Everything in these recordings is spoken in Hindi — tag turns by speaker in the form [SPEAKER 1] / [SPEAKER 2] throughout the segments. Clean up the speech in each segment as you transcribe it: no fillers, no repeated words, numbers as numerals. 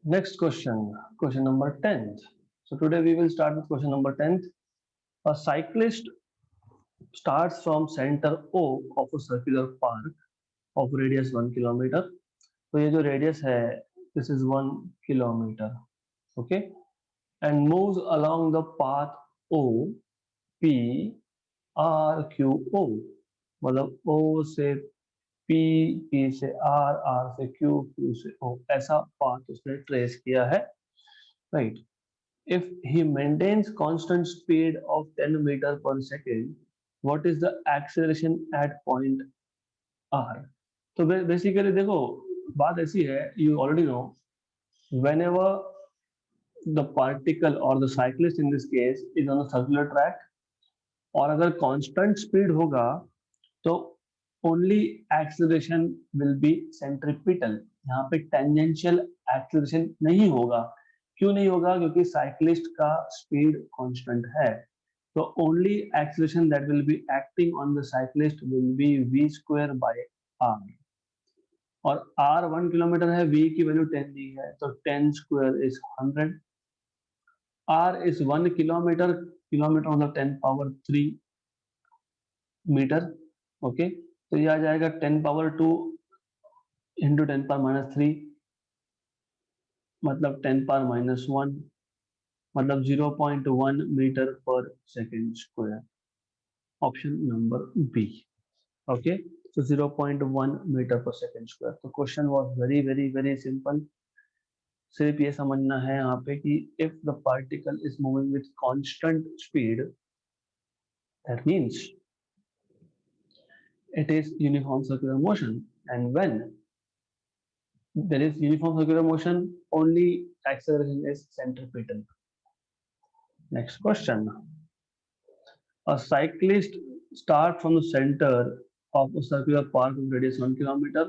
[SPEAKER 1] Next question, question number 10th. So today we will start with question number 10th. A cyclist starts from center O of a circular park of radius 1 kilometer. तो ये जो radius है, this is 1 kilometer, okay? And moves along the path O, P, R, Q, O. मतलब O से P, P से R, R से Q, Q से O. ऐसा path उसने trace किया है, right? If he maintains constant speed of 10 meter per second, what is the acceleration at point R? तो बेसिकली देखो, बात ऐसी है, you already know, whenever the particle or the cyclist in this case is on a circular track, और अगर constant speed होगा तो only acceleration will be centripetal. यहाँ पे tangential acceleration नहीं होगा. क्यों नहीं होगा? क्योंकि cyclist का speed constant है. तो only acceleration that will be acting on the cyclist will be v square by r. और r 1 किलोमीटर है, v की वैल्यू 10 दी है, तो 10 square is 100. r is 1 kilometre, kilometre मतलब 10 पावर 3 मीटर, ओके. तो ये आ जाएगा 10 पावर 2 इंटू 10 पावर माइनस 3, मतलब 10 पावर माइनस 1, मतलब 0.1 metre per second square. Option number B, okay. So 0.1 metre per second square. तो question was very very very simple. सिर्फ ये समझना है यहाँ पे कि if the particle is moving with constant speed, that means it is uniform circular motion, and when there is uniform circular motion, only acceleration is centripetal. Next question. A cyclist start from the center of a circular park of radius 1 kilometer,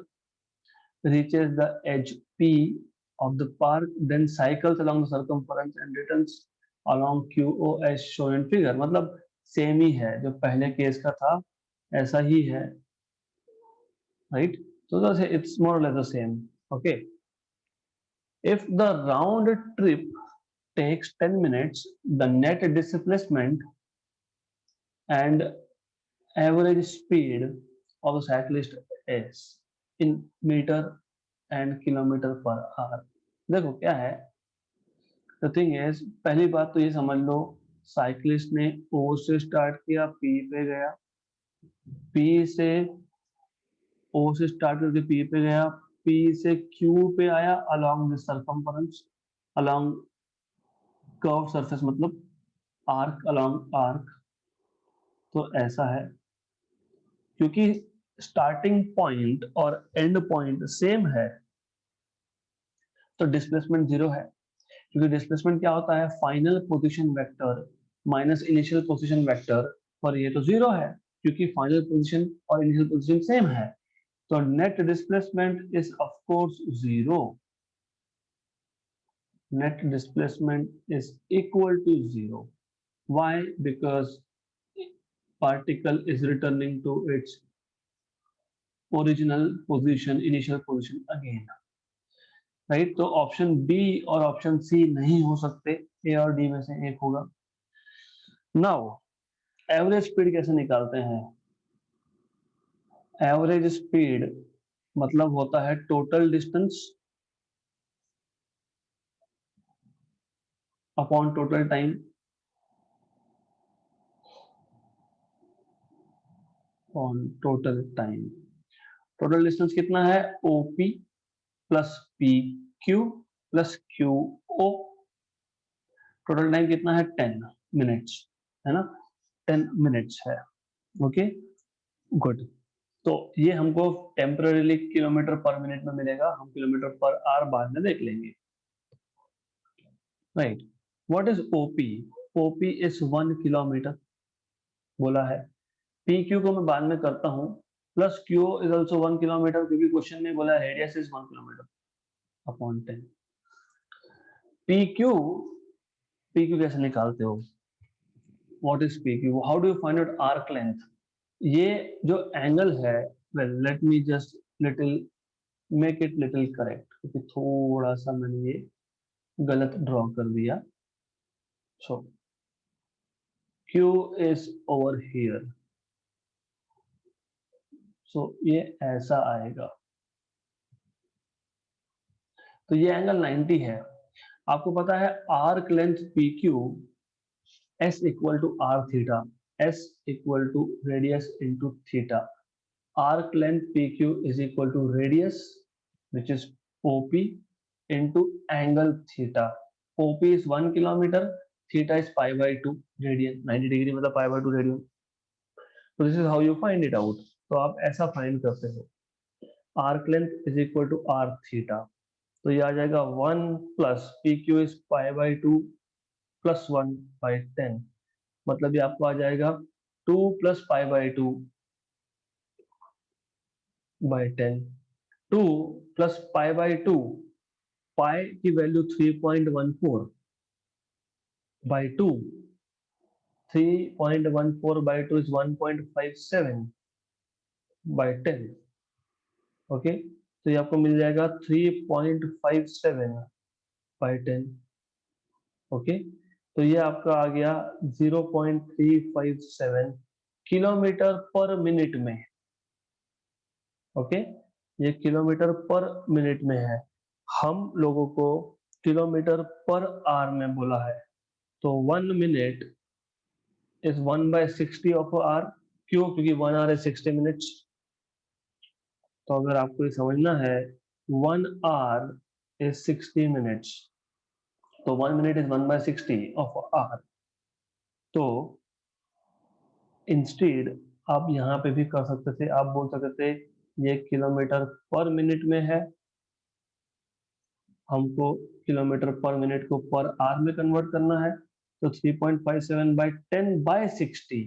[SPEAKER 1] reaches the edge P of the park, then cycles along the circumference and returns along QO as shown in figure. मतलब सेम ही है, जो पहले केस का था ऐसा ही है, right? So it's more or less the same. Okay. If the round trip takes 10 minutes, the net displacement and average speed of the cyclist is in meter and kilometer per hour. देखो क्या है, द थिंग इज, पहली बात तो ये समझ लो, साइक्लिस्ट ने ओ से स्टार्ट किया, पी पे गया, पी से ओ से स्टार्ट करके पी पे गया, पी से क्यू पे आया along the circumference, along curve surface, मतलब आर्क अलोंग आर्क. तो ऐसा है, क्योंकि स्टार्टिंग पॉइंट और एंड पॉइंट सेम है तो डिस्प्लेसमेंट जीरो है. क्योंकि डिस्प्लेसमेंट क्या होता है, final position vector minus initial position vector, पर ये तो जीरो है क्योंकि फाइनल पोजीशन और इनिशियल पोजीशन सेम है. तो net displacement is of course zero. net displacement is equal to zero. Why? Because particle is returning to its original position, initial position again. Right. तो ऑप्शन बी और ऑप्शन सी नहीं हो सकते, ए और डी में से एक होगा. नाउ एवरेज स्पीड कैसे निकालते हैं? एवरेज स्पीड मतलब होता है total distance upon total time, on total time. Total distance कितना है? OP plus P Q plus Q O. Total time कितना है? 10 मिनट्स, है ना? 10 मिनट्स है. Okay, good. तो ये हमको टेम्पररीली किलोमीटर पर मिनट में मिलेगा, हम किलोमीटर पर आवर बाद में देख लेंगे. Right. What is OP? OP is 1 kilometre बोला है. पी क्यू को मैं बाद में करता हूँ. Plus Q is also 1 kilometre, क्योंकि क्वेश्चन में बोला radius is 1 kilometre upon 10. P Q, P Q कैसे निकालते हो? What is P Q? How do you find out arc length? ये जो एंगल है, well let me just little make it little correct, क्योंकि थोड़ा सा मैंने ये गलत ड्रॉ कर दिया। सो Q is over here. सो ये ऐसा आएगा। तो ये एंगल 90 है। आपको पता है arc length PQ S equal to R थीटा, S equal to radius into theta. Arc length PQ is equal to radius, which is OP, into angle theta. OP is 1 kilometer, theta is pi by 2 radian, 90 degree मतलब pi by 2 radian. So this is how you find it out. तो आप ऐसा find करते हो, arc length is equal to r theta. तो ये आ जाएगा 1 plus PQ is pi by 2 plus 1 by 10. मतलब ये आपको आ जाएगा 2 plus pi by 2 by 10. 2 plus pi by 2, pi की value 3.14 by 2, 3.14 by 2 is 1.57 by 10. Okay, तो ये आपको मिल जाएगा 3.57 by 10. ओके, तो ये आपका आ गया 0.357 किलोमीटर पर मिनट में। ओके, ये किलोमीटर पर मिनट में है, हम लोगों को किलोमीटर पर आवर में बोला है। तो 1 मिनट इज 1/60 ऑफ आवर। क्यों? क्योंकि 1 आवर इज 60 मिनट्स। तो अगर आपको ये समझना है 1 आवर इज 60 मिनट्स, तो 1 मिनट इज 1/60 ऑफ आवर। तो इंस्टेड आप यहाँ पे भी कर सकते थे, आप बोल सकते थे ये किलोमीटर पर मिनट में है, हमको किलोमीटर पर मिनट को पर आवर में कन्वर्ट करना है। तो 3.57 बाई 10 बाई 60,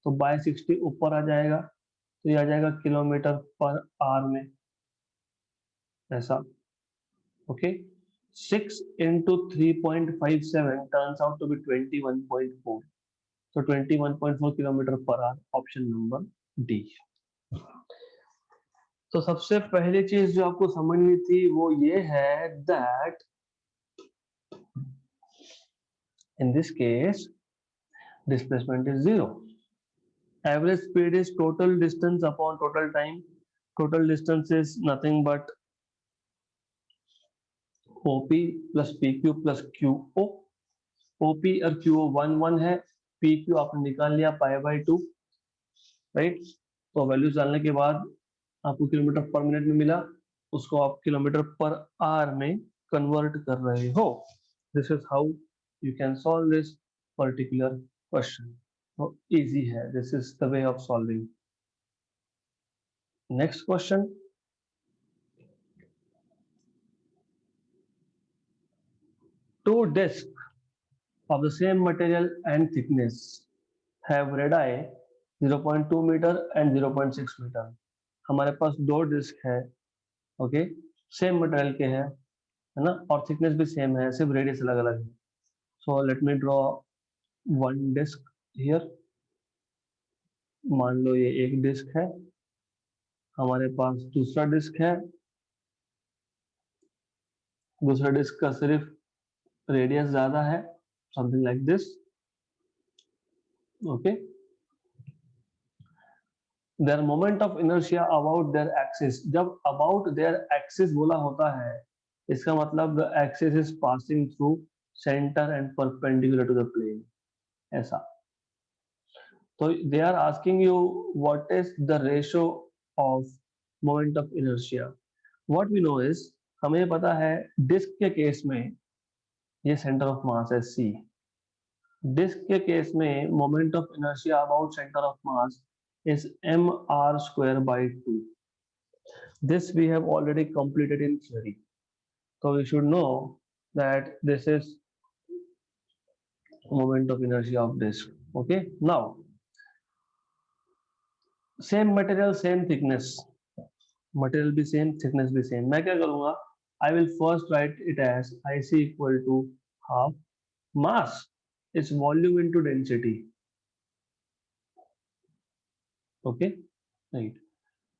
[SPEAKER 1] तो बाई 60 ऊपर आ जाएगा, तो ये आ जाएगा किलोमीटर पर आवर में, ऐसा। Okay, 6 into 3.57 turns out to be 21.4. तो 21.4 kilometre per hour, option number D. तो सबसे पहली चीज जो आपको समझनी थी वो ये है that in this case displacement is 0. Average speed is total distance upon total time. Total distance is nothing but OP plus PQ plus QO. OP और QO 1 है, PQ आपने निकाल लिया पाई बाई 2, राइट। तो वैल्यूज डालने के बाद आपको किलोमीटर पर मिनट में मिला, उसको आप किलोमीटर पर आवर में कन्वर्ट कर रहे हो। This is how you can solve this particular question. तो इजी है, this is the way of solving. Next question, two discs of the same material and thickness have radii 0.2 meter and 0.6 meter. हमारे पास दो डिस्क है, ओके, सेम मटेरियल के हैं, है ना, और थिकनेस भी सेम है, सिर्फ रेडियस अलग अलग है। So let me draw one disc here. मान लो ये एक डिस्क है, हमारे पास दूसरा डिस्क है, दूसरा डिस्क का सिर्फ रेडियस ज्यादा है, something like this. Okay, their moment of inertia about their axis. जब अबाउट देयर एक्सिस बोला होता है, इसका मतलब the axis is passing through centre and perpendicular to the plane, ऐसा। तो they are asking you what is the ratio of moment of inertia. What we know is, हमें पता है डिस्क के केस में ये सेंटर ऑफ मास है C। डिस्क के केस में moment of inertia about centre of mass is mr square by 2. This we have already completed in theory. So we should know that this is moment of inertia of disk. Okay, now same material same thickness, material भी same thickness भी same, मैं क्या करूँगा, I will first write it as IC equal to half mass is volume into density. Okay, right,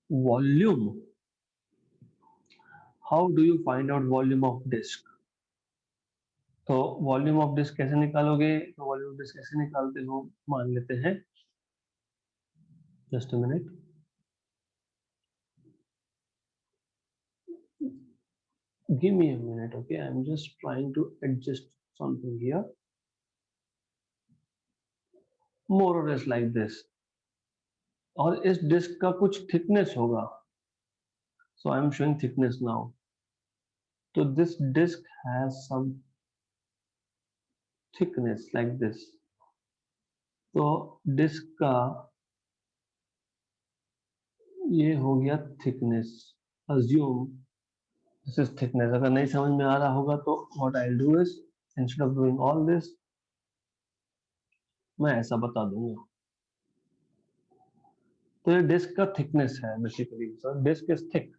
[SPEAKER 1] volume. How do you find out volume of disk? तो वॉल्यूम ऑफ डिस्क कैसे निकालोगे? तो वॉल्यूम ऑफ डिस्क कैसे निकालते हो, मान लेते हैं, just a minute, give me a minute, okay, I'm just trying to adjust something here, more or less like this, और इस डिस्क का कुछ थिकनेस होगा, so I'm showing thickness now, so this disk has some thickness like this, तो डिस्क का ये हो गया thickness, assume this is thickness, अगर नहीं समझ में आ रहा होगा तो what I'll do is instead of doing all this मैं ऐसा बता दूंगा, तो ये डिस्क का थिकनेस है basically, so disk is thick,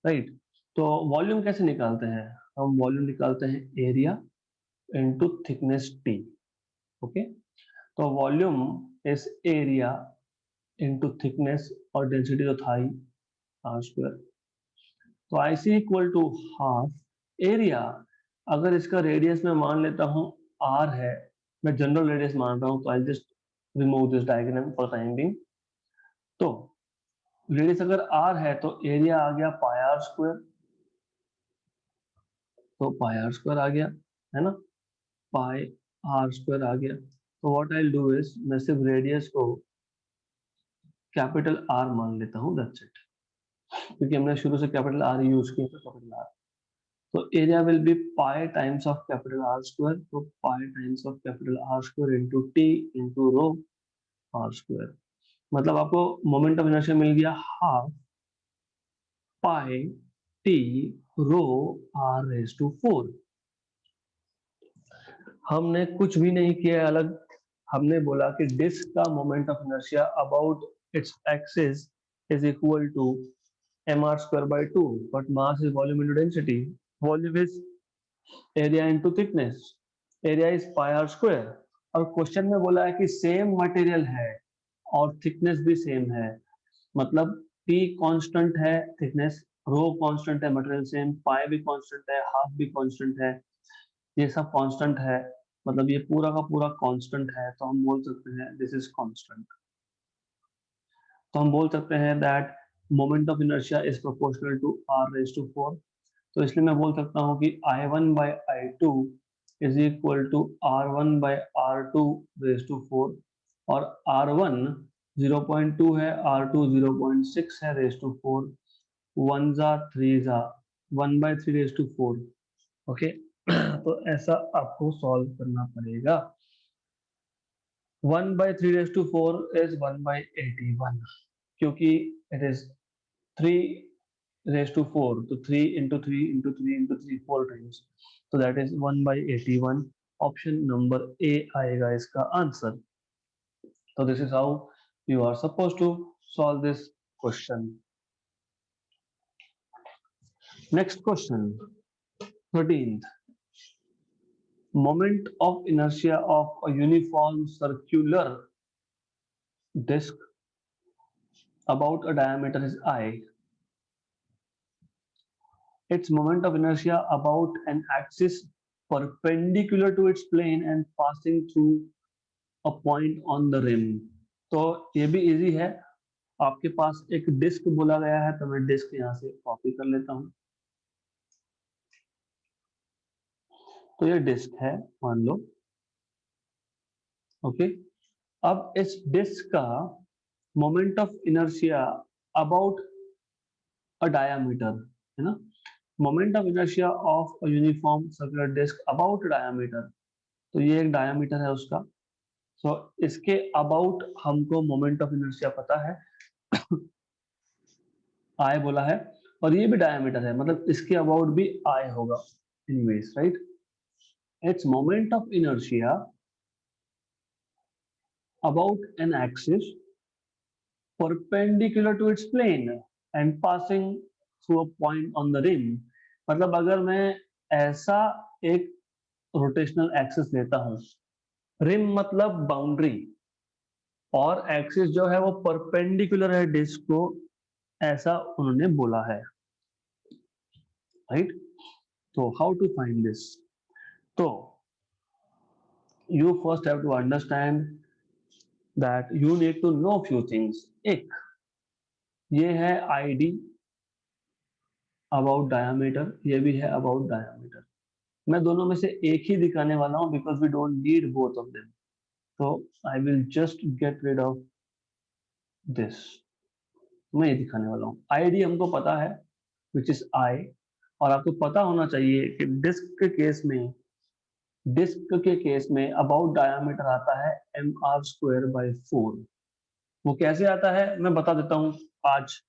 [SPEAKER 1] right. तो वॉल्यूम कैसे निकालते हैं? हम वॉल्यूम निकालते हैं area into thickness T, okay. तो volume is area into thickness, और डेंसिटी तो था ही आर स्क्वायर, तो I C equal to half area, अगर इसका रेडियस मैं मान लेता हूँ आर है, मैं जनरल रेडियस मान रहा हूँ, तो I just remove this diagram for time being, तो रेडियस अगर आर है तो एरिया आ गया पाई आर स्क्वायर, तो पाई आर स्क्वायर आ गया, है ना, पाई आर स्क्वायर आ गया। तो what I will do is मैं सिर्फ रेडियस को कैपिटल आर मान लेता हूँ, दैट्स इट, क्योंकि हमने शुरू से कैपिटल आर यूज किया था, कैपिटल आर, तो area will be pi times of capital R square, तो pi times of capital R square into T into rho R square, मतलब आपको मोमेंट ऑफ इनर्शिया मिल गया half pi T rho R raise to 4। हमने कुछ भी नहीं किया अलग, हमने बोला कि डिस्क का moment of inertia about its axis is equal to mr square by 2, but mass is volume into density, volume is area into thickness, area is pi r square, और क्वेश्चन में बोला है कि सेम मटेरियल है और थिकनेस भी सेम है, मतलब P कांस्टेंट है, थिकनेस रो कांस्टेंट है, मटेरियल सेम, पाई भी कांस्टेंट है, हाफ भी कांस्टेंट है, ये सब कांस्टेंट है, मतलब ये पूरा का पूरा कांस्टेंट है, तो हम बोल सकते हैं दिस इज कांस्टेंट, तो हम बोल सकते हैं that moment of inertia is proportional to R raise to 4, तो इसलिए मैं बोल सकता हूँ कि I1 by I2 is equal to R1 by R2 raise to 4, और R1 0.2 है, R2 0.6 है रेज टू 4, 1 जा 3 जा 1 by 3 रेज टू 4, ओके। तो ऐसा आपको सॉल्व करना पड़ेगा। 1 by 3 raised to 4 is 1 by 81, क्योंकि it is 3 raised to 4, तो 3 into 3 into 3 into 3 4 times, so that is 1 by 81, option number ए आएगा इसका answer. So this is how you are supposed to solve this question. Next question, 13th. Moment of inertia of a uniform circular disk about a diameter is I. Its moment of inertia about an axis perpendicular to its plane and passing through a point on the rim. तो ये भी इजी है, आपके पास एक डिस्क बोला गया है, तो मैं डिस्क यहाँ से कॉपी कर लेता हूँ, तो ये डिस्क है मान लो, ओके। अब इस डिस्क का moment of inertia about a diameter, है ना, moment of inertia of a uniform circular disc about diameter, तो ये एक डायामीटर है उसका, सो इसके अबाउट हमको मोमेंट ऑफ इनर्शिया पता है, आई बोला है, और ये भी डायमीटर है, मतलब इसके अबाउट भी आई होगा, anyways, right. It's moment of inertia about an axis perpendicular to its plane and passing through a point on the rim, मतलब अगर मैं ऐसा एक रोटेशनल एक्सिस लेता हूं, रिम मतलब बाउंड्री, और एक्सिस जो है वो परपेंडिकुलर है डिस्क को, ऐसा उन्होंने बोला है, राइट। तो हाउ टू फाइंड दिस, तो you first have to understand that you need to know few things. एक ये है ID about diameter, ये भी है about diameter. मैं दोनों में से एक ही दिखाने वाला हूँ because we don't need both of them. So I will just get rid of this. मैं ये दिखाने वाला हूँ. ID हमको पता है which is I, और आपको पता होना चाहिए कि डिस्क के केस में अबाउट डायमीटर आता है mr²/4. वो कैसे आता है मैं बता देता हूँ आज.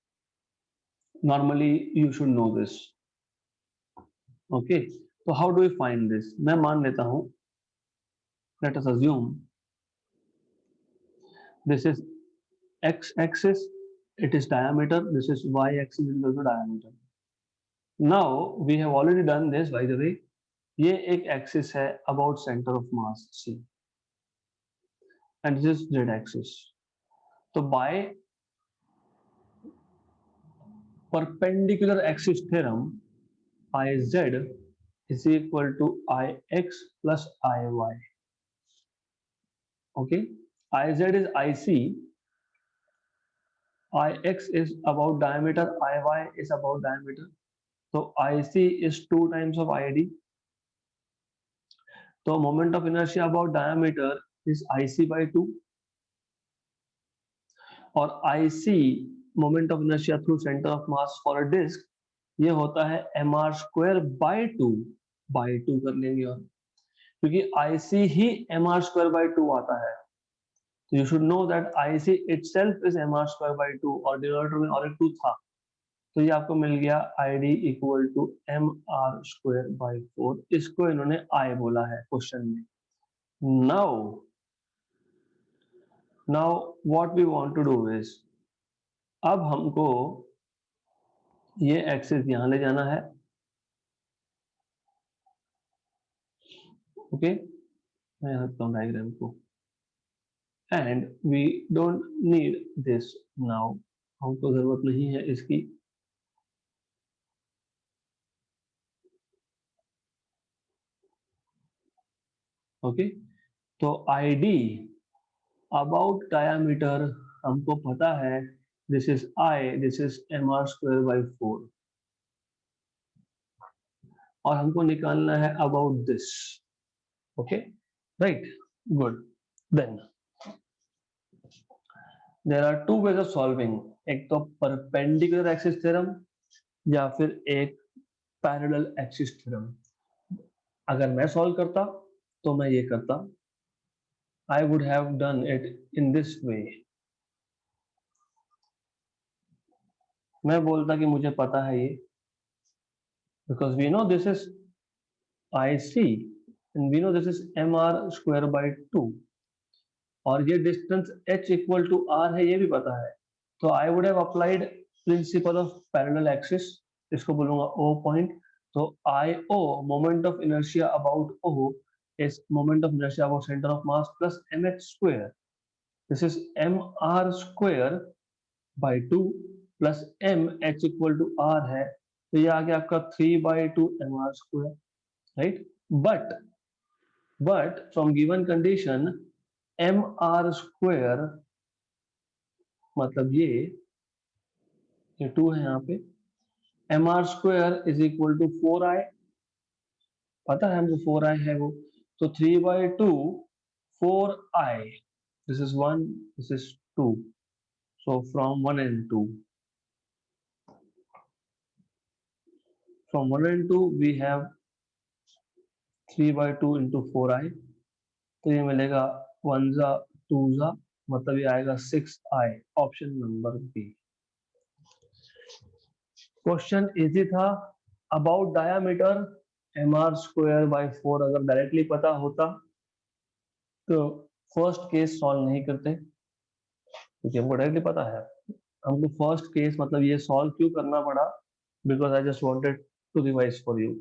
[SPEAKER 1] Normally you should know this. Okay, तो how do you find this? मैं मान लेता हूँ, let us assume this is x axis, it is diameter, this is y axis is also diameter. Now we have already done this, by the way. ये एक एक्सिस है about centre of mass c, and this is z axis. तो bye perpendicular axis theorem, iz is equal to ix plus iy. Okay, iz is ic, ix is about diameter, iy is about diameter. So ic is 2 times of id. So moment of inertia about diameter is ic by 2, और ic moment of inertia through center of mass for a disk ये होता है mr²/2 बाई 2 कर लेंगे, और क्योंकि ic ही mr²/2 आता है, तो you should know that ic itself is mr²/2, और डिनोमिनेटर में और एक 2 था, तो ये आपको मिल गया id इक्वल टू mr²/4. इसको इन्होंने I बोला है क्वेश्चन में. now what we want to do is, अब हमको ये एक्सिस यहां ले जाना है. ओके, मैं यहाँ रखता हूँ डायग्राम को, and we don't need this now, हमको जरूरत नहीं है इसकी. ओके, तो ID अबाउट डायमीटर हमको पता है, this is I, this is mr²/4, और हमको निकालना है about this. Okay, right, good. Then there are two ways of solving. एक तो परपेंडिकुलर एक्सिस थ्योरम या फिर एक पैरेलल एक्सिस थ्योरम. अगर मैं सॉल्व करता तो मैं ये करता, I would have done it in this way. मैं बोलता कि मुझे पता है ये, because we know this is IC and we know this is mr²/2, और ये distance h equal to r है, ये भी पता है. तो I would have applied principal of parallel axis, इसको बोलूंगा O पॉइंट. तो IO moment of inertia about O is moment of inertia about center of mass plus mh square. This is mr²/2 plus mh equal to r है, तो ये आ गया आपका 3/2 mr², right. but from given condition mr² मतलब ये 2 है यहाँ पे, mr² is equal to 4i, पता है हमको 4i है वो, तो 3/2 4i, this is 1, this is 2, so from 1 and 2, from 1 and 2 we have 3/2 into 4i, तो ये मिलेगा 1 जा 2 जा, मतलब ये आएगा 6i. Option number B. Question easy था. अबाउट डायामीटर mr²/4 अगर डायरेक्टली पता होता तो फर्स्ट केस सॉल्व नहीं करते, क्योंकि हमको डायरेक्टली पता है. हमको फर्स्ट केस मतलब ये सॉल्व क्यों करना पड़ा, because I just wanted to revise for you.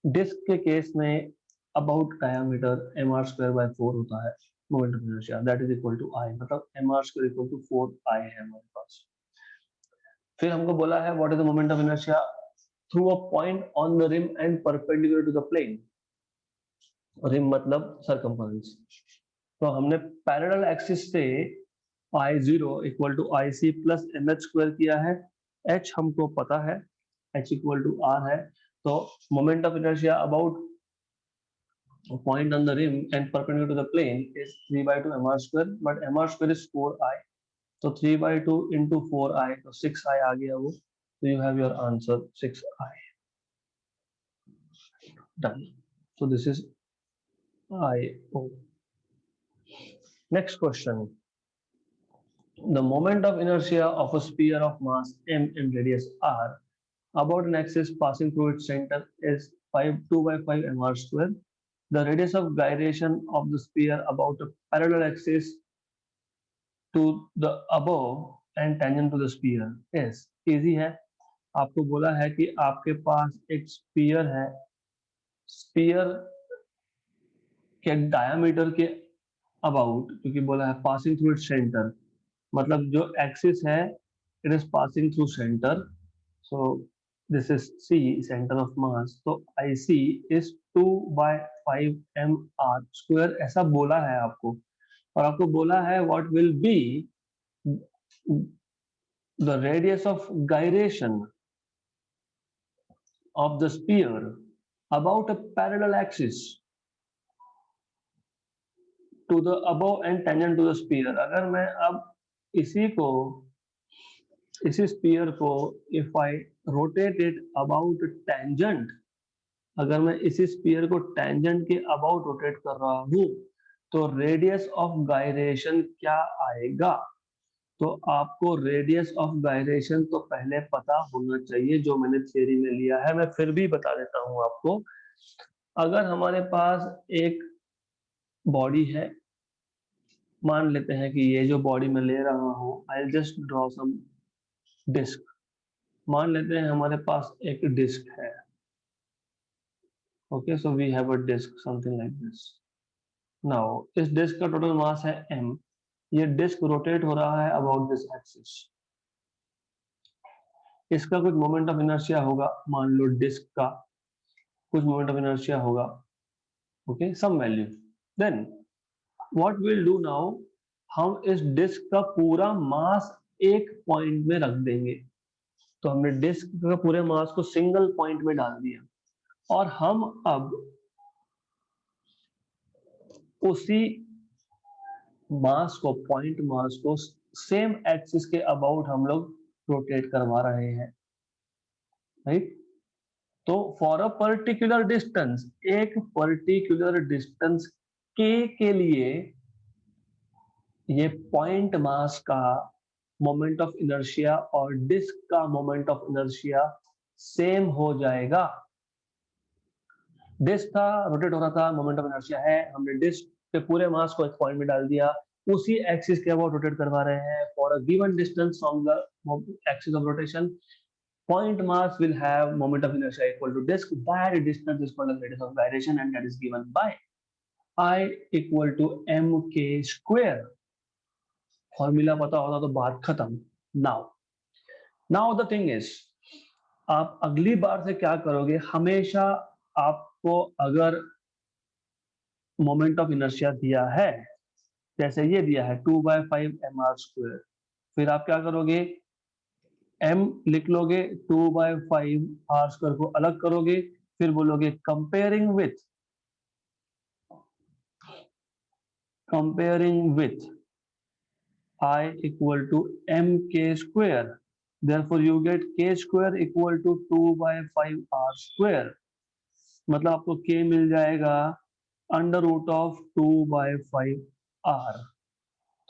[SPEAKER 1] Disc के केस में अबाउट डायामीटर mr²/4 होता है, moment of inertia that is equal to I, मतलब mr² इक्वल टू 4i है हमारे पास. फिर हमको बोला है what is the moment of inertia through a point on the rim and perpendicular to the plane. Rim मतलब circumference. तो हमने पैरेलल एक्सिस से I0 equal to IC plus MH square किया है. H हमको पता है, H इक्वल टू R है. तो moment of inertia about point on the rim and perpendicular to the plane is 3 by 2 mr square, but mr square is 4i. So 3 by 2 into 4i, तो 6i आ गया वो. So you have your answer 6i. Done. So this is IO. Next question. The moment of inertia of a sphere of mass m and radius r about an axis passing through its center is 2 by 5 mr square. The radius of gyration of the sphere about a parallel axis to the above and tangent to the sphere is easy है. आपको बोला है कि आपके पास एक स्पीयर है, स्पीयर के डायमीटर के अबाउट, क्योंकि बोला है पासिंग थ्रू इट्स सेंटर, मतलब जो एक्सिस है it is passing through centre. So this is C centre of mass. तो I C is 2 by 5 mr square ऐसा बोला है आपको. और आपको बोला है what will be the radius of gyration of the sphere about a parallel axis to the above and tangent to the sphere. अगर मैं अब इसी स्पीयर को if I rotate it about tangent, अगर मैं इसी स्पीयर को tangent के about रोटेट कर रहा हूं तो रेडियस ऑफ गायरेशन क्या आएगा. तो आपको रेडियस ऑफ गायरेशन तो पहले पता होना चाहिए, जो मैंने थ्योरी में लिया है. मैं फिर भी बता देता हूं आपको. अगर हमारे पास एक बॉडी है, मान लेते हैं कि ये जो बॉडी मैं ले रहा हूं, I just draw some disc. मान लेते हैं हमारे पास एक डिस्क है. Okay, so we have a disc something like this. Now इस डिस्क का टोटल मास है m. ये डिस्क रोटेट हो रहा है अबाउट दिस एक्सिस. इसका कुछ मोमेंट ऑफ इनर्शिया होगा, मान लो डिस्क का कुछ मोमेंट ऑफ इनर्शिया होगा. Okay, some value. Then what will do now, हम इस डिस्क का पूरा मास एक पॉइंट में रख देंगे. तो हमने डिस्क का पूरे मास को सिंगल पॉइंट में डाल दिया और हम अब उसी मास को, पॉइंट मास को सेम एक्सिस के अबाउट हम लोग रोटेट करवा रहे हैं. राइट. तो फॉर अ पर्टिकुलर डिस्टेंस, एक पर्टिकुलर डिस्टेंस के लिए ये पॉइंट मास का मोमेंट ऑफ इनर्शिया और डिस्क का मोमेंट ऑफ इनर्शिया सेम हो जाएगा. डिस्क था, रोटेट हो रहा था, मोमेंट ऑफ इनर्शिया है, हमने डिस्क के पूरे मास को एक पॉइंट में डाल दिया, उसी एक्सिस के अबाउट रोटेट करवा रहे हैं. For a given distance from the axis of rotation, point mass will have moment of inertia equal to disk. That distance is called as radius of gyration, and that is given by I equal to mk square. Formula पता होता तो बात खत्म. नाउ द थिंग इज, आप अगली बार से क्या करोगे, हमेशा आपको अगर मोमेंट ऑफ इनर्शिया दिया है, जैसे ये दिया है 2 by 5 mr स्क्वायर, फिर आप क्या करोगे, m लिख लोगे, 2 by 5 r स्क्वायर को अलग करोगे, फिर बोलोगे comparing with I equal to mk square. Therefore you get k square equal to 2 by 5 r square. मतलब आपको k मिल जाएगा under root of 2 by 5 r.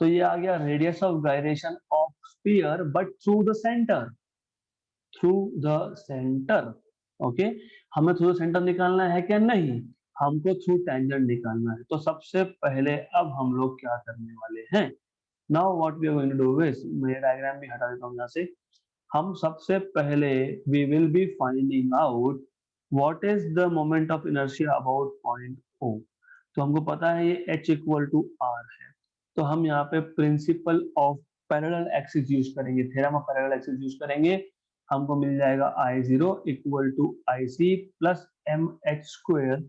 [SPEAKER 1] तो ये आ गया radius of gyration of sphere but through the centre. Okay, हमें थ्रू द सेंटर निकालना है क्या, नहीं, हमको थ्रू टेंजेंट निकालना है. तो सबसे पहले अब हम लोग क्या करने वाले हैं, now what we are going to do is, मैं डायग्राम भी हटा देता हूं यहाँ से. हम सबसे पहले we will be finding out what is the moment of inertia about point O. तो हमको पता है ये H इक्वल टू R है. तो हम यहाँ पे principle of parallel axis use करेंगे, theorem of parallel axis use करेंगे. हमको मिल जाएगा I0 equal to IC plus MH square.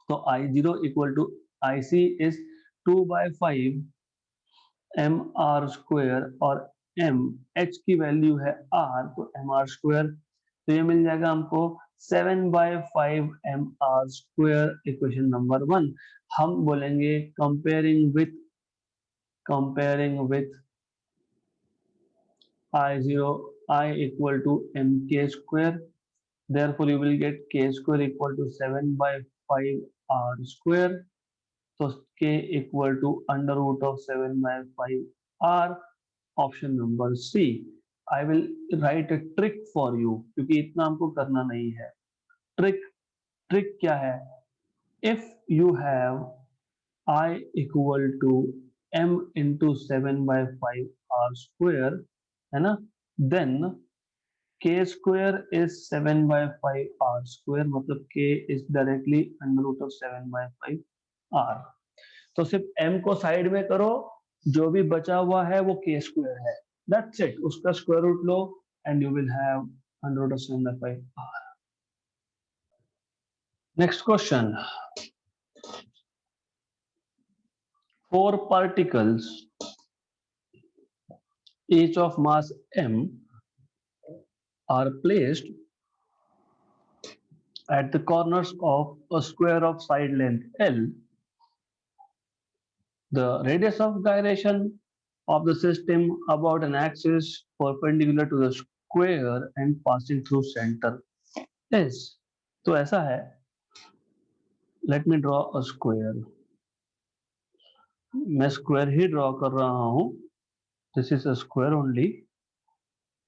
[SPEAKER 1] तो I0 equal to IC is 2/5 MR square और MH की वैल्यू है R, तो MR स्क्वायर, तो ये मिल जाएगा हमको 7/5 MR स्क्वायर, इक्वेशन नंबर 1। हम बोलेंगे comparing with I0, I equal to MK square, therefore you will get K square equal to 7/5 R square, so K equal to under root of 7/5 R, option number C। I will write a trick for you, क्योंकि इतना हमको करना नहीं है। ट्रिक क्या है? If you have I equal to M into 7/5 R square, है ना, then K square is 7/5 R square, मतलब K is directly under root of 7/5 R। तो सिर्फ M को साइड में करो, जो भी बचा हुआ है वो K square है, that's it, उसका स्क्वायर रूट लो and you will have under root of 7/5 R। Next question, 4 particles each of mass M are placed at the corners of a square of side length L. The radius of gyration of the system about an axis perpendicular to the square and passing through center is। तो ऐसा है, let me draw a square। मैं स्क्वायर ही ड्रॉ कर रहा हूं, this is a square only,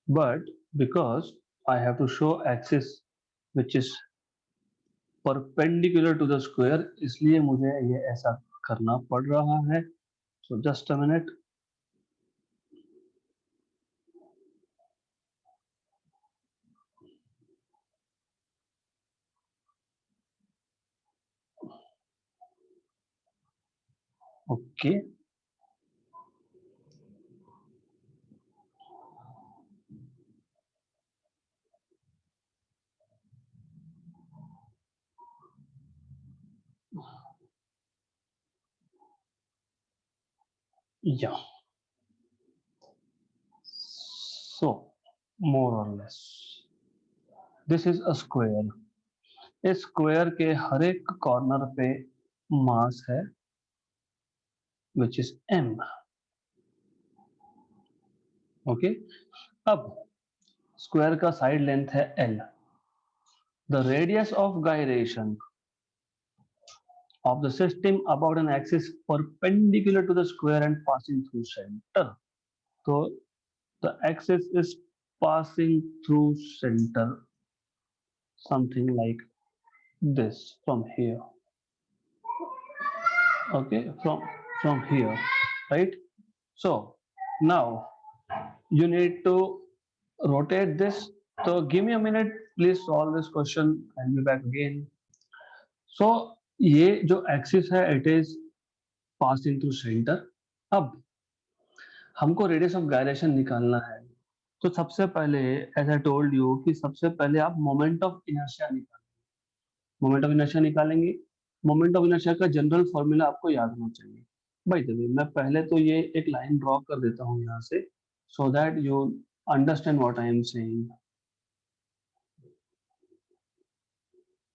[SPEAKER 1] but because I have to show axis which is perpendicular to the square, इसलिए मुझे ये ऐसा करना पड़ रहा है। So just a minute। Okay, yeah, so more or less this is a square। इस स्क्वायर के हर एक कॉर्नर पे मास है which is M। ओके, अब स्क्वायर का साइड लेंथ है L। The radius of gyration of the system about an axis perpendicular to the square and passing through center। तो the axis is passing through center, something like this from here। okay, from here, right? So now you need to rotate this। so give me a minute, please solve this question, I'll be back again। so ये जो एक्सिस है it is passing through centre. अब हमको रेडियस ऑफ गायरेशन निकालना है, तो सबसे पहले एज आई टोल्ड यू कि सबसे पहले आप मोमेंट ऑफ इनर्शिया निकालेंगे। मोमेंट ऑफ इनर्शिया निकालेंगे, मोमेंट ऑफ इनर्शिया का जनरल फॉर्मूला आपको याद होना चाहिए। बाय द वे मैं पहले तो ये एक लाइन ड्रॉ कर देता हूँ यहाँ से, so that you understand what I am saying.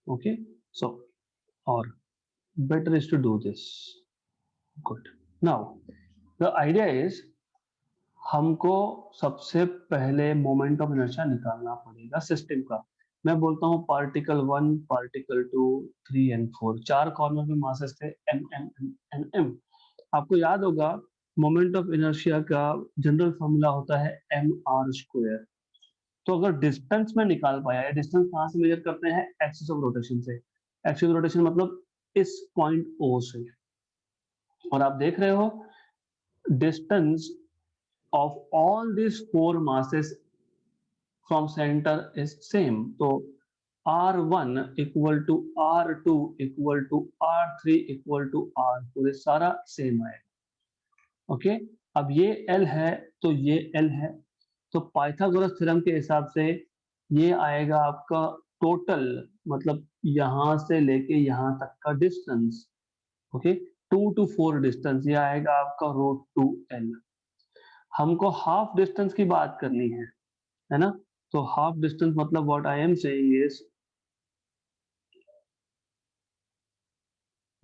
[SPEAKER 1] Okay, so और better is to do this। good, now the idea is हमको सबसे पहले मोमेंट ऑफ इनर्शिया निकालना पड़ेगा सिस्टम का। मैं बोलता हूँ पार्टिकल 1, पार्टिकल 2, 3 एंड 4, 4 कॉर्नर में मासेस थे m m m m m। आपको याद होगा मोमेंट ऑफ इनर्शिया का जनरल फॉर्मूला होता है mr स्क्वायर। तो अगर डिस्टेंस में निकाल पाया है, डिस्टेंस कहाँ से मेजर करते हैं? एक्सिस ऑफ रोटेशन से। एक्सिस ऑफ रोटेशन मतलब इस पॉइंट O से, और आप देख रहे हो distance of all these 4 masses from center is same। तो R1 equal to R2 equal to R3 equal to R4, सारा सेम है। ओके, अब ये L है तो ये L है, तो पाइथागोरस थ्योरम के हिसाब से ये आएगा आपका टोटल, मतलब यहां से लेके यहां तक का डिस्टेंस, ओके, 2 to 4 डिस्टेंस, ये आएगा आपका √2l। हमको हाफ डिस्टेंस की बात करनी है ना? तो हाफ डिस्टेंस मतलब what I am saying is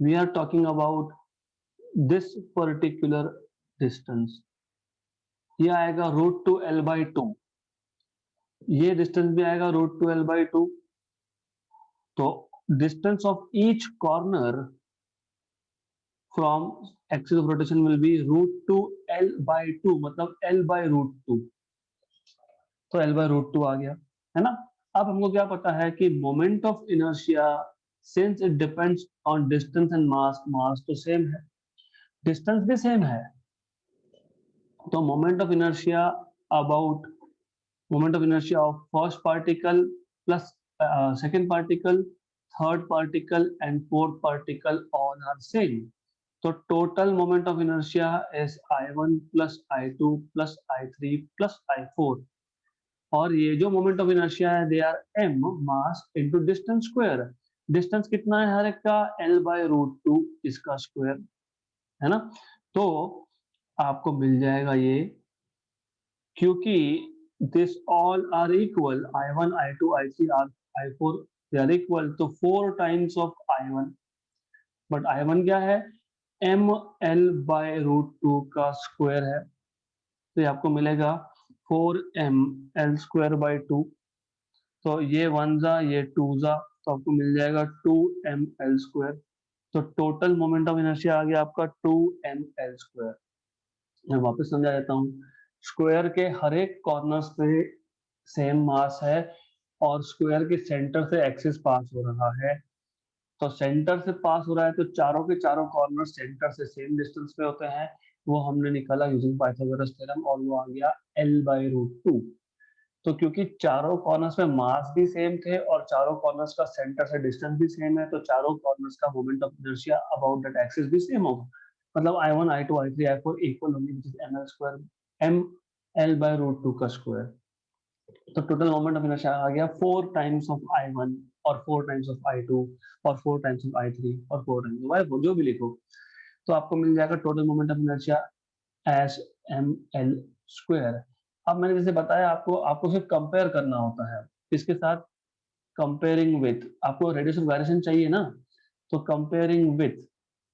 [SPEAKER 1] we are talking about this particular distance, ये आएगा √2l/2, ये डिस्टेंस भी आएगा √2l/2। तो distance of each corner from axis of rotation will be √2l/2, मतलब l/√2, तो l/√2 आ गया, है ना? अब हमको क्या पता है कि moment of inertia, since it depends on distance and mass, mass तो सेम है, डिस्टेंस भी सेम है, तो moment of inertia about moment of inertia of first particle plus second particle, third particle and fourth particle all are same. तो total moment of inertia is I1 plus I2 plus I3 plus I4, और ये जो मोमेंट ऑफ इनर्शिया है they are m mass into distance square. Distance कितना है हर एक का? l/√2 इसका स्क्वायर, है ना? तो आपको मिल जाएगा ये, क्योंकि this all are equal, I1 I2 I3 I4 they are equal, तो 4 times of I1, but I1 क्या है? ml/√2 का स्क्वायर है, तो ये आपको मिलेगा 4ml²/2, तो ये 1 जा ये 2 जा, तो आपको मिल जाएगा 2ml²। तो टोटल मोमेंट ऑफ इनर्शिया आ गया आपका 2ml²। मैं वापस समझा देता हूँ, स्क्वायर के हर एक कॉर्नर्स पे सेम मास है, और स्क्वायर के सेंटर से एक्सिस पास हो रहा है, तो सेंटर से पास हो रहा है, तो चारों के चारों कॉर्नर सेंटर से सेम डिस्टेंस पे होते हैं, वो हमने निकाला यूजिंग पाइथागोरस थ्योरम, और वो आ गया l/√2। तो क्योंकि चारों कॉर्नर्स में मास भी सेम थे और चारों कॉर्नर्स का सेंटर से डिस्टेंस भी सेम है, तो चारों कॉर्नर्स का moment of inertia about that axis भी सेम होगा, मतलब I1 I2 I3 I4 equal होंगे, व्हिच इज ml² का स्क्वायर। तो टोटल मोमेंट ऑफ इनर्शिया आ गया 4 टाइम्स ऑफ I1 और 4 टाइम्स ऑफ I2 और 4 टाइम्स ऑफ I3 और 4 टाइम्स ऑफ I4, जो भी लिखो, तो आपको मिल जाएगा total moment of inertia as ml²। अब मैंने जैसे बताया आपको, आपको सिर्फ कंपेयर करना होता है, इसके साथ कंपेयरिंग विथ, आपको रेडियस ऑफ गायरेशन चाहिए ना, तो comparing with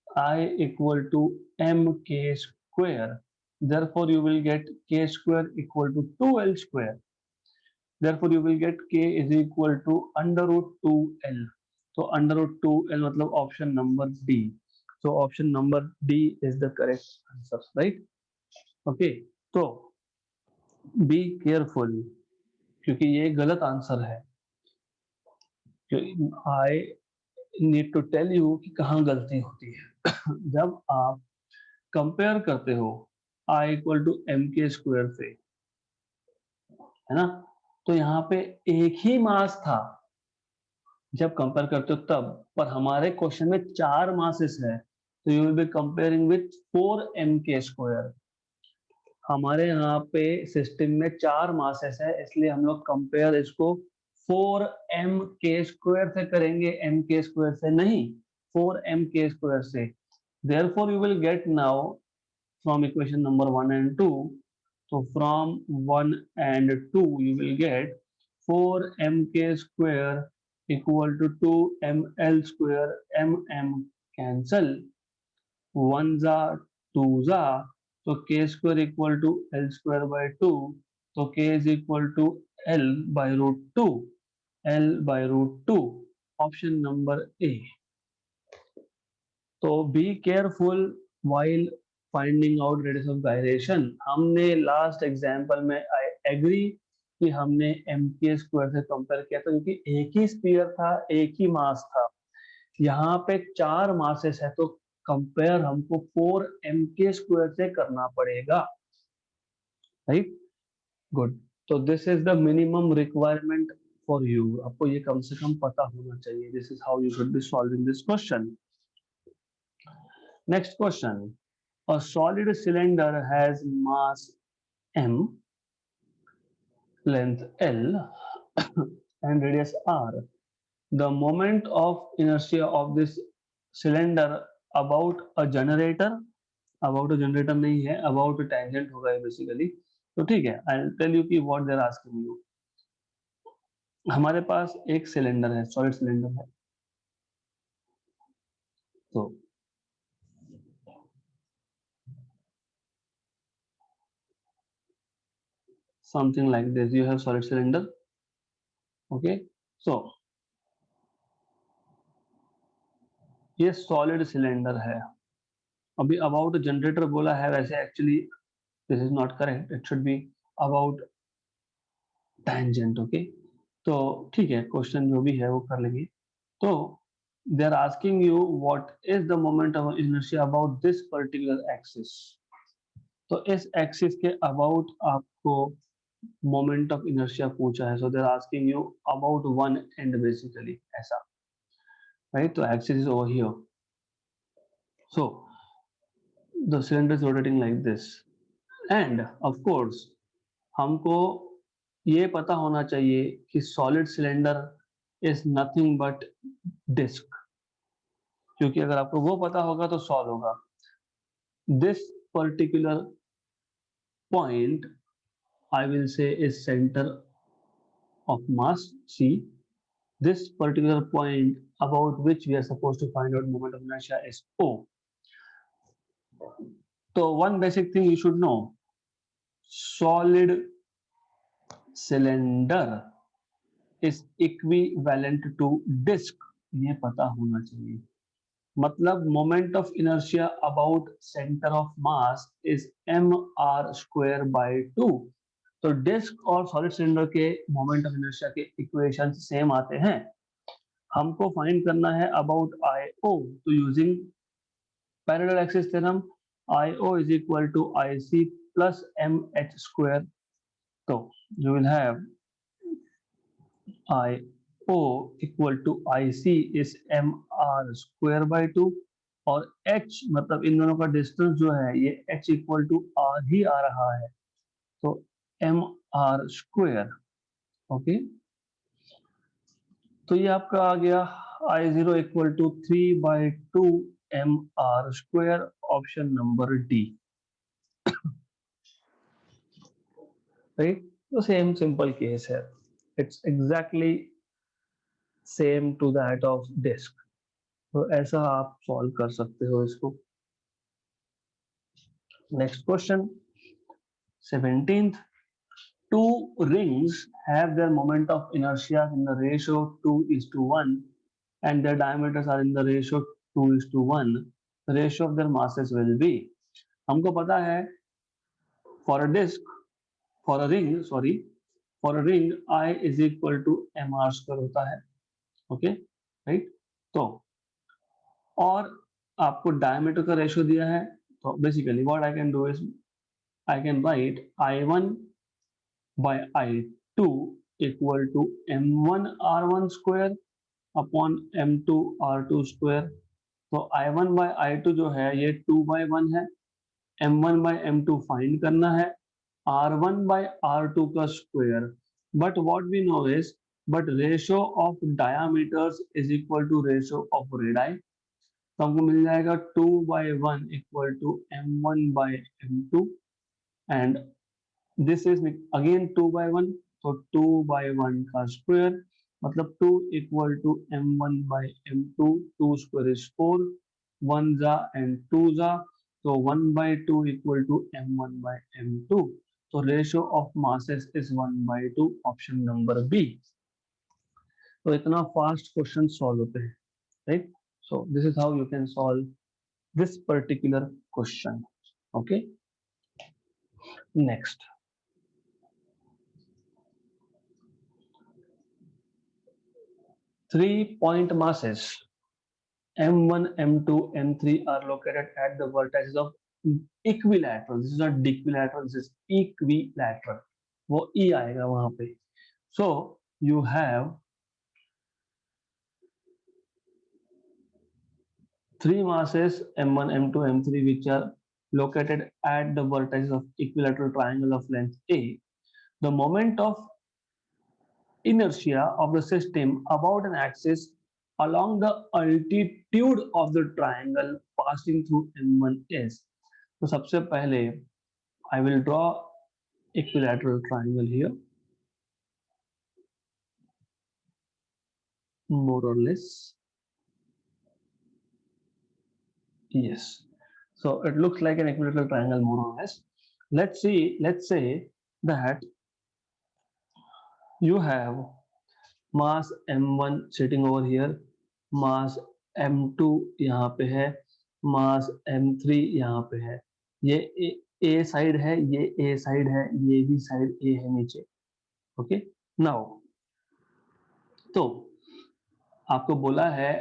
[SPEAKER 1] I equal to mk², therefore you will get k² equal to 2l², therefore you will get k is equal to √2l, तो √2l मतलब option number D, so option number D is the correct answer, right? Okay, तो बी केयरफुल, क्योंकि ये गलत आंसर है, I need to tell you कि कहाँ गलती होती है। जब आप कंपेयर करते हो I इक्वल टू mk² से, है ना, तो यहाँ पे एक ही मास था जब कंपेयर करते हो तब, पर हमारे क्वेश्चन में 4 मासेस है, तो you will be comparing with 4mk²। हमारे यहाँ पे सिस्टम में 4 मासेस है, इसलिए हम लोग कंपेयर इसको 4mk² से करेंगे, mk² से नहीं, 4mk² से। Therefore you will get now from equation number 1 and 2, so from 1 and 2 you will get 4mk² equal to 2ml², cancel, 1 जा 2 जा, तो k² equal to l²/2, तो k is equal to l/√2, l/√2, option number A. तो be careful while finding out radius of gyration। हमने लास्ट एग्जांपल में आई एग्री कि हमने mk² से कंपेयर किया था, क्योंकि एक ही स्फीयर था, एक ही मास था, यहाँ पे 4 मासेस है, तो कंपेयर हमको 4mk² से करना पड़ेगा, राइट? गुड, तो this is the minimum requirement for you, आपको ये कम से कम पता होना चाहिए। This is how you should be solving this question. Next question, a solid cylinder has mass m length L and radius R. The moment of inertia of this cylinder about a generator, about a generator नहीं है, about a tangent होगा ये basically. तो ठीक है, I'll tell you कि what they're asking you. हमारे पास एक सिलेंडर है, सॉलिड सिलेंडर है. तो something like this, you have solid cylinder. Okay, so ये सॉलिड सिलेंडर है. अभी अबाउट जनरेटर बोला है, वैसे actually this is not correct, it should be about tangent. Okay, तो ठीक है, क्वेश्चन जो भी है वो कर लेंगे. तो they are asking you what is the moment of inertia about this particular axis. तो इस एक्सिस के अबाउट आपको मोमेंट ऑफ इनर्शिया पूछा है. So they are asking you about one and basically ऐसा, राइट. तो axis is over here. So the cylinder is rotating like this and of course हमको ये पता होना चाहिए कि solid cylinder is nothing but disk, क्योंकि अगर आपको वो पता होगा तो सॉल्व होगा. This particular point I will say is center of mass C. This particular point about which we are supposed to find out moment of inertia is O. So one basic thing you should know, solid cylinder is equivalent to disk. ये पता होना चाहिए. मतलब moment of inertia about center of mass is mr square by 2. तो डिस्क और सॉलिड सिलेंडर के मोमेंट ऑफ इनर्शिया के इक्वेशन सेम आते हैं. हमको फाइंड करना है अबाउट IO. तो using parallel axis theorem, IO is equal to IC plus MH square. तो you will have IO equal to IC is MR square by 2 और H मतलब इन दोनों का डिस्टेंस जो है ये H इक्वल टू R ही आ रहा है. तो MR स्क्वायर. ओके, तो ये आपका आ गया I0 equal to 3/2 MR square, option number D. Right, तो सेम सिंपल केस है. It's exactly same to that of disc. तो ऐसा आप सॉल्व कर सकते हो इसको. Next question 17th. Two rings have their moment of inertia in the ratio 2:1 and their diameters are in the ratio 2:1. The ratio of their masses will be. हमको पता है for a disk, for a ring, sorry, for a ring I is equal to mr square होता है. Okay, right. तो और आपको डायमीटर का रेशियो दिया है. तो basically what I can do is I can right I1 by I2 equal to M1 R1 square upon M2 R2 square. तो I1 by I2 जो है ये 2/1 है. M1 by M2 फाइंड करना है. R1 by R2 का square. But what we know is but ratio of diameters is equal to ratio of radii. तो हमको मिल जाएगा 2/1 equal to M1 by M2 and this is again 2/1. तो 2/1 का स्क्वायर मतलब 2 equal to M1 by M2. 2 square is 4, 1 जा एंड 2 जा. तो 1/2 equal to M1 by M2. तो ratio of masses is 1/2, option number B. तो इतना फास्ट क्वेश्चन सॉल्व होते हैं, right. So this is how you can solve this particular question. Okay, next 3-point masses M1, M2, M3 are located at the vertices of equilateral. This is not equilateral, this is equilateral. वो E आएगा वहां पे. So you have three masses M1, M2, M3 which are located at the vertices of equilateral triangle of length A. the moment of inertia of the system about an axis along the altitude of the triangle passing through M1 is. तो सबसे पहले I will draw equilateral triangle here, more or less. Yes. So it looks like an equilateral triangle more or less. Let's say that you have mass m1 sitting over here, mass m2 यहाँ पे है, mass m3 यहाँ पे है. ये A साइड है, ये A साइड है, ये भी साइड A है नीचे. ओके, नाउ तो आपको बोला है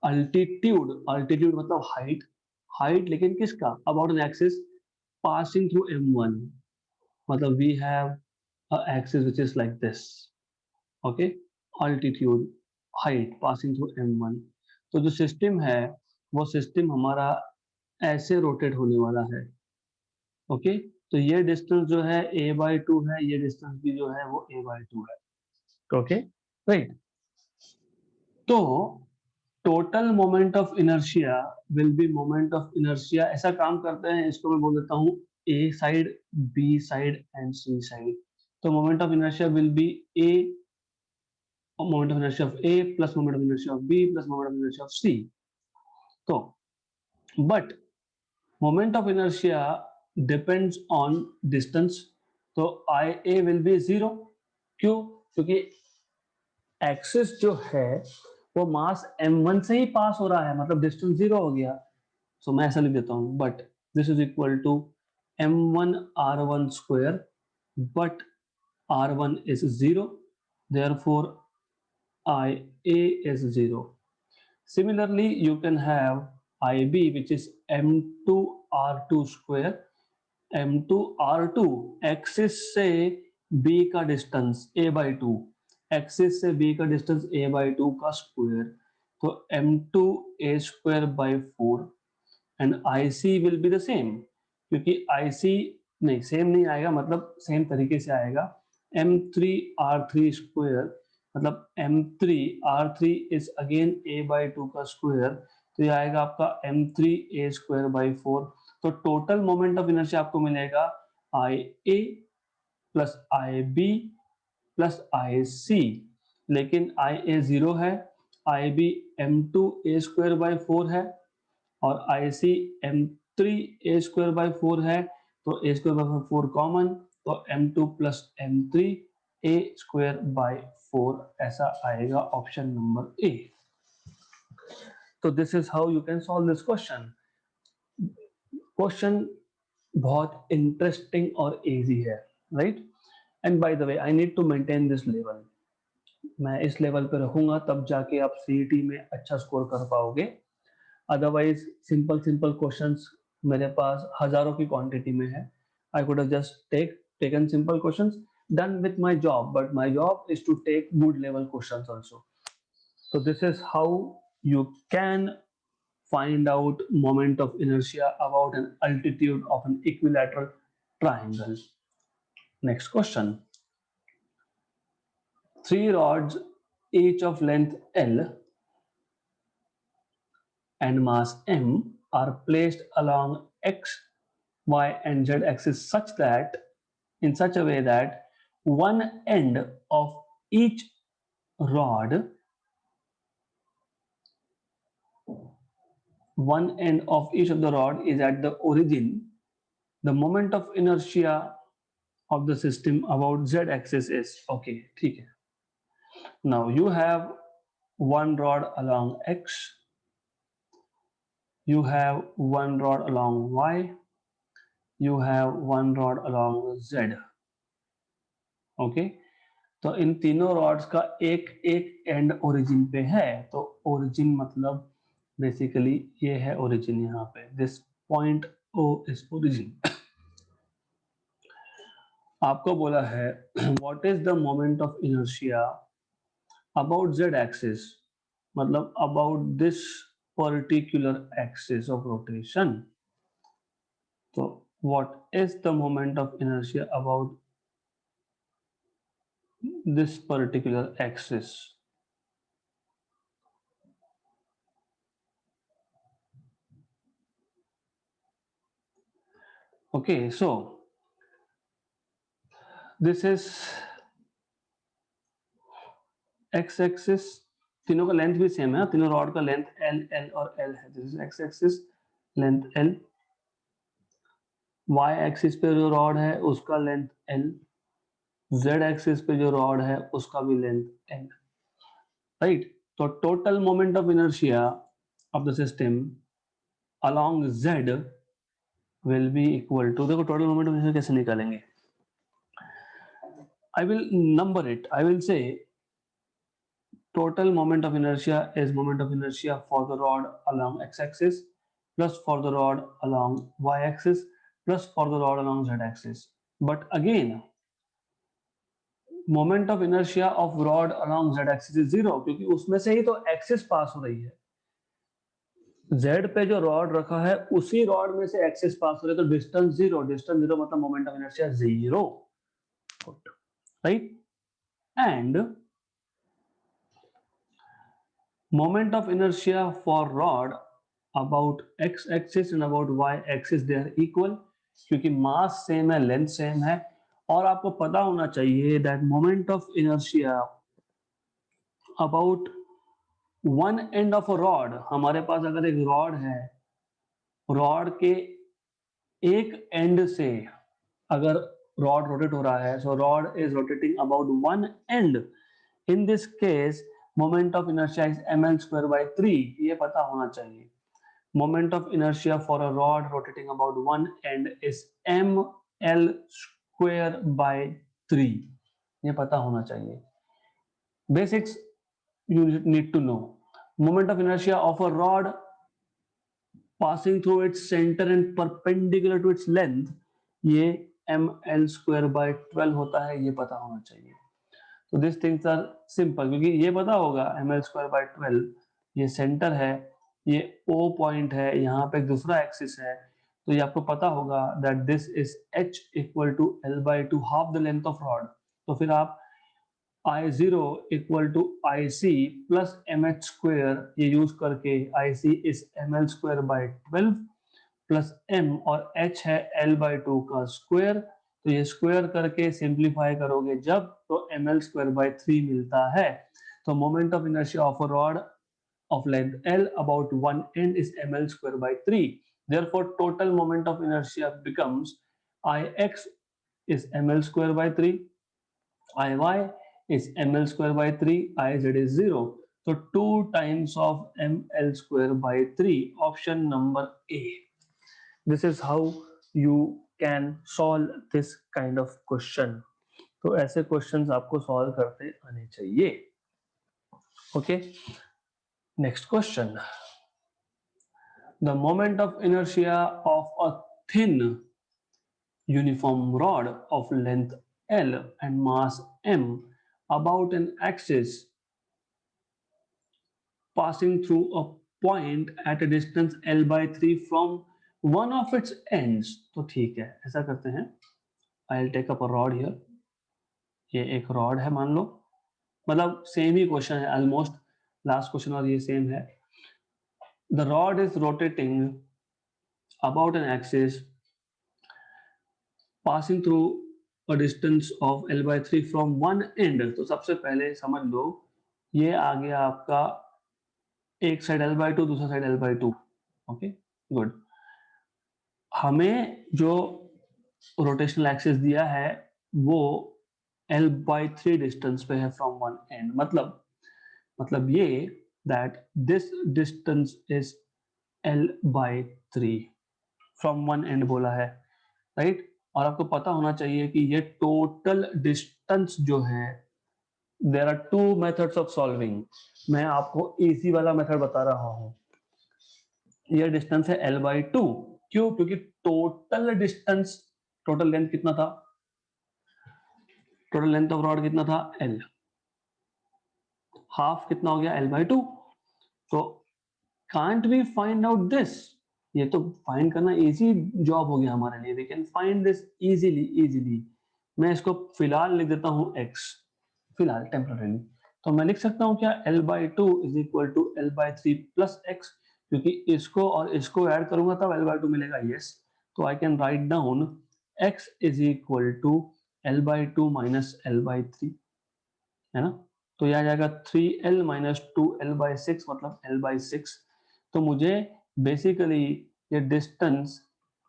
[SPEAKER 1] अल्टीट्यूड, अल्टीट्यूड मतलब हाइट, हाइट लेकिन किसका, about an axis passing through m1, मतलब we have a axis which is like this. Okay, altitude, height passing through m1. तो जो सिस्टम है वो सिस्टम हमारा ऐसे रोटेट होने वाला है. ओके, तो ये डिस्टेंस जो है a/2 है, ये डिस्टेंस भी जो है वो a/2 है. Okay, right. तो total moment of inertia will be moment of inertia. ऐसा काम करते हैं, इसको मैं बोल देता हूँ A side, B side and C side. तो moment of inertia will be A, moment of inertia of A plus moment of inertia of B plus moment of inertia of C. तो but moment of inertia depends on distance. तो आई ए विल बी 0. क्यों? क्योंकि एक्सिस जो है वो मास m1 से ही पास हो रहा है, मतलब डिस्टेंस 0 हो गया. सो मैं ऐसा लिख देता हूं, but this is equal to m1 r1 square, but r1 is 0, therefore ia is 0. Similarly, you can have ib, which is m2 r2 square. m2 r2 axis से b का डिस्टेंस a/2, एक्सिस से b का डिस्टेंस a/2 का स्क्वायर. तो m2 a square by 4 and IC will be the same, क्योंकि IC नहीं सेम नहीं आएगा, मतलब सेम तरीके से आएगा. m3 r3 स्क्वायर, मतलब m3 r3 is again a/2 का स्क्वायर. तो ये आएगा आपका m3 a स्क्वायर by 4. तो टोटल मोमेंट ऑफ इनर्शिया आपको मिलेगा IA plus IB plus IC. लेकिन IA 0 है, IB m2 a square by 4 है और IC m3 a square by 4 है. तो a स्क्वायर बाय 4 कॉमन, तो m2 plus m3 a square by 4 ऐसा आएगा ऑप्शन नंबर ए. तो this is how you can solve this question. Question बहुत इंटरेस्टिंग और इजी है, right. And by the way I need to maintain this level. मैं इस लेवल पे रखूंगा तब जाके आप सीईटी में अच्छा स्कोर कर पाओगे. अदरवाइज सिंपल सिंपल क्वेश्चंस मेरे पास हजारों की क्वांटिटी में है. I could just taken simple questions, done with my job, but my job is to take good level questions also. So this is how you can find out moment of inertia about an altitude of an equilateral triangle. Next question. Three rods each of length L and mass m are placed along x, y and z axis in such a way that one end of each rod of the rod is at the origin. The moment of inertia of the system about z axis is, okay, ठीक है. Now you have one rod along x, you have one rod along y, you have one rod along z. Okay, तो इन तीनों रॉड्स का एक एक एंड ओरिजिन पे है. तो ओरिजिन मतलब बेसिकली ये है ओरिजिन, यहाँ पे this point O is origin. आपको बोला है what is the moment of inertia about z axis, मतलब about this particular axis of rotation. तो what is the moment of inertia about this particular axis. Okay, so this is x axis, तीनों का लेंथ भी सेम है, तीनों रॉड का लेंथ L L और L है. This is x axis, length L. y axis पे जो रॉड है उसका लेंथ L, z एक्सिस पे जो रॉड है उसका भी लेंथ L, राइट. तो total moment of inertia of the system along z will be equal to, देखो टोटल मोमेंट ऑफ इनर्शिया कैसे निकालेंगे. I will number it. I will say total moment of inertia is moment of inertia for the rod along x-axis plus for the rod along y-axis plus for the rod along z-axis. But again, moment of inertia of rod along z-axis is zero क्योंकि उसमें से ही तो एक्सिस पास हो रही है. z पे जो रॉड रखा है उसी रॉड में से एक्सिस पास हो रही है, तो डिस्टेंस जीरो, डिस्टेंस जीरो मतलब moment of inertia zero, right. And moment of inertia for rod about x axis and about y axis they are equal क्योंकि मास सेम है, लेंथ सेम है. और आपको पता होना चाहिए that moment of inertia about one end of a rod, हमारे पास अगर एक रॉड है, रॉड के एक एंड से अगर रॉड रोटेट हो रहा है, so rod is rotating about one end, in this case moment of inertia is ml square by 3. ये पता होना चाहिए. Moment of inertia for a rod rotating about one end is ml square by 3. ये पता होना चाहिए. Basics you need to know. Moment of inertia of a rod passing through its center and perpendicular to its length, ये ml square by 12 होता है, ये पता होना चाहिए. तो दिस थिंग्स आर सिंपल क्योंकि ये पता होगा ml square by 12, ये सेंटर है, ये O पॉइंट है, यहाँ पे एक दूसरा एक्सिस है, तो ये आपको पता होगा that this is h equal to L by 2 half the length of rod. तो फिर आप I0 equal to IC plus mh square ये यूज करके, IC is ml square by 12 plus m और h है L by 2 का स्क्वायर, तो ये स्क्वायर करके सिंप्लीफाई करोगे जब, तो ml स्क्वायर बाय 3 मिलता है. तो moment of inertia of a rod of length L about one end is ml square by 3. Therefore, total moment of inertia becomes Ix is ml square by 3, Iy is ml square by 3, Iz is 0. So 2 times of ml square by 3. Option number A. This is how you can solve this kind of question. तो ऐसे क्वेश्चंस आपको सॉल्व करते आने चाहिए. Okay, next question. The moment of inertia of a thin uniform rod of length L and mass m about an axis passing through a point at a distance L by 3 from one of its ends. तो ठीक है, ऐसा करते हैं. I'll take up a rod here. ये एक रॉड है मान लो, मतलब सेम ही क्वेश्चन है ऑलमोस्ट, लास्ट क्वेश्चन और ये सेम है. The rod is rotating about an axis passing through a distance of L by 3 from one end. तो सबसे पहले समझ लो ये आ गया आपका एक साइड L by 2, दूसरा side L by 2. Okay, good. हमें जो रोटेशनल एक्सिस दिया है वो L by 3 डिस्टेंस पे है फ्रॉम वन एंड, मतलब ये that this distance is L by 3 from one and बोला है, राइट. और आपको पता होना चाहिए कि ये टोटल डिस्टेंस जो है, there are two methods of solving. मैं आपको इजी वाला मेथड बता रहा हूं. ये डिस्टेंस है L by 2. क्यों? क्योंकि टोटल डिस्टेंस, टोटल लेंथ कितना था, टोटल लेंथ ऑफ रॉड कितना था L, हाफ कितना हो गया L by 2. तो can't we find out this, ये तो फाइंड करना इजी जॉब हो गया हमारे लिए. We can find this easily. मैं इसको फिलहाल लिख देता हूं x. फिलहाल टेम्पररी। तो मैं लिख सकता हूँ क्या L/2 is equal to L/3 plus x, क्योंकि इसको और इसको ऐड करूंगा तब L/2 मिलेगा, यस। तो I can write down x is equal to L/2 minus L/3, है ना। तो यह आ जाएगा 3L माइनस 2L/6 मतलब L/6। तो मुझे बेसिकली ये डिस्टेंस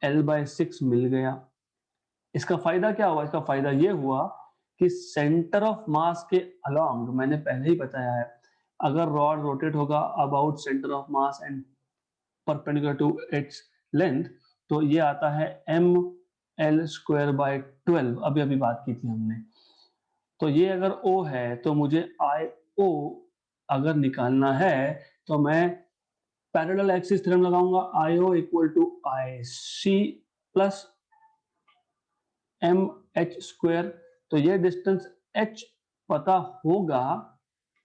[SPEAKER 1] L/6 मिल गया। इसका फायदा क्या हुआ? इसका फायदा ये हुआ कि सेंटर ऑफ मास के अलोंग, मैंने पहले ही बताया है, अगर रॉड रोटेट होगा about centre of mass and perpendicular to its length, तो ये आता है mL²/12। अभी अभी बात की थी हमने। तो ये अगर O है तो मुझे IO अगर निकालना है तो मैं पैरेलल एक्सिस थ्योरम लगाऊंगा, IO equal to IC plus mh²। तो ये डिस्टेंस h पता होगा,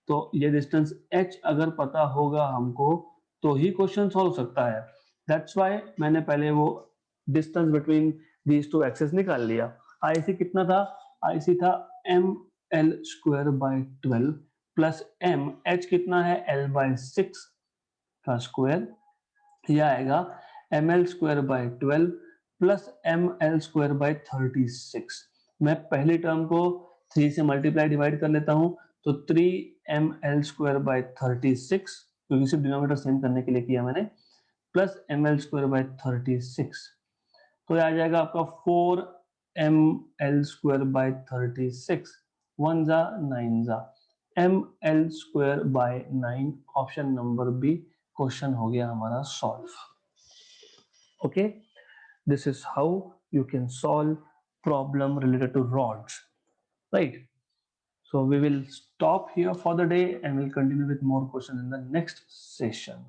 [SPEAKER 1] तो ये डिस्टेंस h अगर पता होगा हमको तो ही क्वेश्चन सॉल्व सकता है। दैट्स व्हाई मैंने पहले वो distance between these two axes निकाल लिया। IC कितना था? IC था mL²/12 प्लस h कितना है? L/6 का स्क्वायर, यह आएगा mL²/12 प्लस mL²/36। मैं पहली टर्म को 3 से मल्टीप्लाई डिवाइड कर लेता हूं, तो 3mL²/36, क्योंकि सिर्फ डिनोमिनेटर सेम करने के लिए किया मैंने, प्लस mL²/36। तो यह आ जाएगा आपका 4mL²/36, 1 जा 9 जा, mL²/9, option number B question हो गया हमारा solve. Okay, this is how you can solve problem related to rods, right? So we will stop here for the day and we'll continue with more questions in the next session.